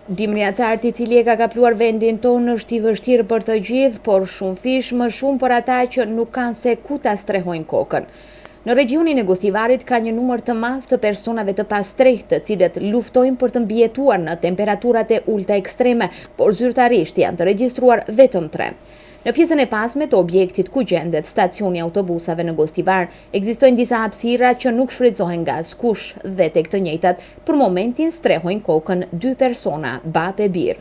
Dimri Acarti, i cili e ka kapluar vendin tonë, është i vështirë për të gjithë, por shumë fish, më shumë për ata që nuk kanë se ku ta strehojnë kokën. Në regionin e Gostivarit ka një numër të madh të personave të pastrehtë, të cilët luftojnë për të mbijetuar në temperaturat e ulta ekstreme, por zyrtarisht janë të regjistruar vetëm 3. Në pjesën e pasme të objektit ku gjendet stacioni autobusave në Gostivar, ekzistojnë disa hapësira që nuk shfrytëzohen nga askush dhe tek të njëjtat për momentin strehojnë kokën 2 persona, bab e birë.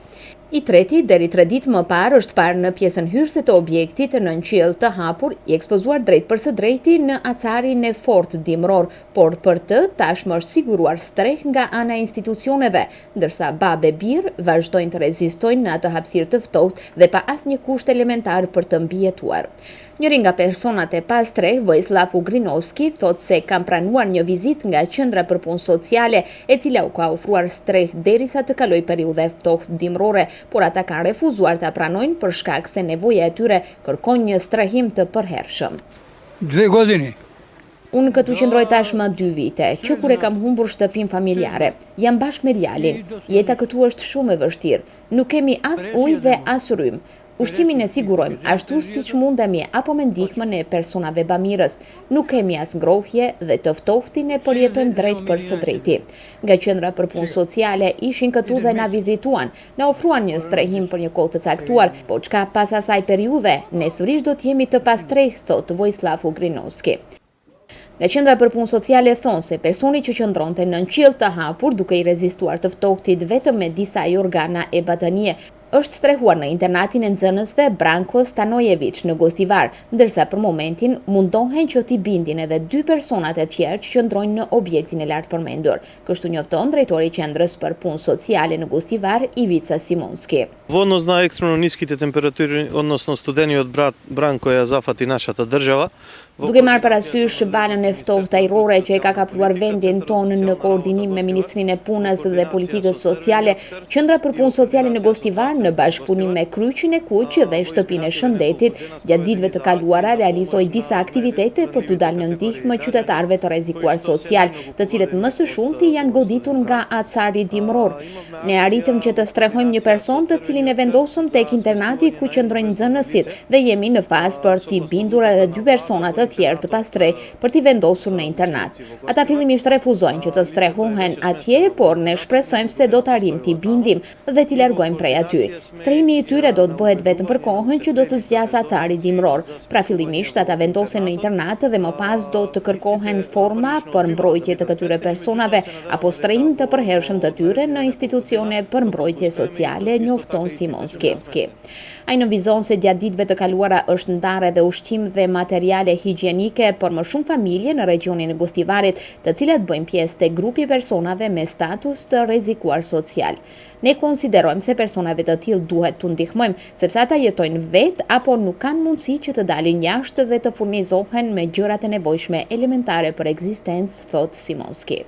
I treti, deri 3 ditë më parë, është parë në pjesën hyrëse të objektit në qiell të hapur, i ekspozuar drejt për së drejti në acarin e fortë dimror, por për të tashmë është siguruar streh nga ana e institucioneve, ndërsa bab e birë vazhdojnë të rezistojnë në atë hapësirë të ftohtë dhe pa asnjë kusht elementar për të mbijetuar. Njëri nga personat e pastreh, Vojislav Ugrinovski, thot se kam pranuar një vizitë nga qendra për punë sociale, e cila u ka ofruar streh derisa të kaloj periudha e ftohtë dimrore, por ata kanë refuzuar ta pranojnë për shkak se nevoja e tyre kërkon një strehim të përhershëm. 2 godini. Unë këtu qëndroj tashmë 2 vite, që kur e kam humbur shtëpinë familjare. Jam bashkë me djalin. Jeta këtu është shumë e vështirë. Nuk kemi as ujë dhe as rrymë. Ushqimin e sigurojmë, ashtu siç mundemi apo me ndihmën e personave bamirës. Nuk kemi as ngrohje dhe të ftohtin e përjetojmë drejt për së drejti. Nga qendra për punë sociale ishin këtu dhe na vizituan, na ofruan një strehim për një kohë të caktuar, por çka pas asaj periudhe, ne sërish do të jemi të pastrehtë, thot Vojislav Ugrinovski. Nga qendra për punë sociale thonë se personi që qëndronte në qiell të hapur duke i rezistuar të ftohtit vetëm me disa organa e batanie, është strehuar në internatin e nxënësve Branko Stanojević në Gostivar, ndërsa për momentin mundohen që t'i bindin edhe 2 personat e tjerë që qëndrojnë në objektin e lartë përmendur. Kështu njofton drejtori i qendrës për punë sociale në Gostivar, Ivica Simonski. Vono zna ekstremno niskite temperaturi, odnosno studeni od Brankoja zafati naša ta država. Duke marrë parasysh valën e ftohtë ajrore që e ka kapluar vendin tonë në koordinim me Ministrinë e Punës dhe Politikës Sociale, Qendra për Punë Sociale në Gostivar në bashkëpunim me Kryqin e Kuq dhe Shtëpinë e Shëndetit, gjatë ditëve të kaluara realizoi disa aktivitete për t'u dalë në ndihmë qytetarëve të rrezikuar social, të cilët më së shumti janë goditur nga acari dimror. Ne arritëm që të strehojmë një person të cilin e vendosëm tek internati ku qëndrojnë nxënësit dhe jemi në fazë për t'i bindur edhe 2 persona të tjerë të pastreh për t'i vendosur në internat. Ata fillimisht refuzojnë që të strehohen atje, por ne shpresojmë se do të arrijmë t'i bindim dhe t'i largojmë prej aty. Strehimi i tyre do të bëhet vetëm për kohën që do të zgjas acari dimror. Pra fillimisht ata vendosen në internat dhe më pas do të kërkohen forma për mbrojtje të këtyre personave apo strehim të përhershëm të tyre në institucione për mbrojtje sociale, njofton Simonski. Ai nënvizon se gjatë ditëve të kaluara është ndarë edhe ushqim dhe materiale higjienike për më shumë familje në regionin e Gostivarit, të cilat bëjnë pjesë te grupi personave me status të rrezikuar social. Ne konsiderojmë se personave të tillë duhet t'u ndihmojmë, sepse ata jetojnë vetë apo nuk kanë mundësi që të dalin jashtë dhe të furnizohen me gjërat e nevojshme elementare për ekzistencë, thot Simonski.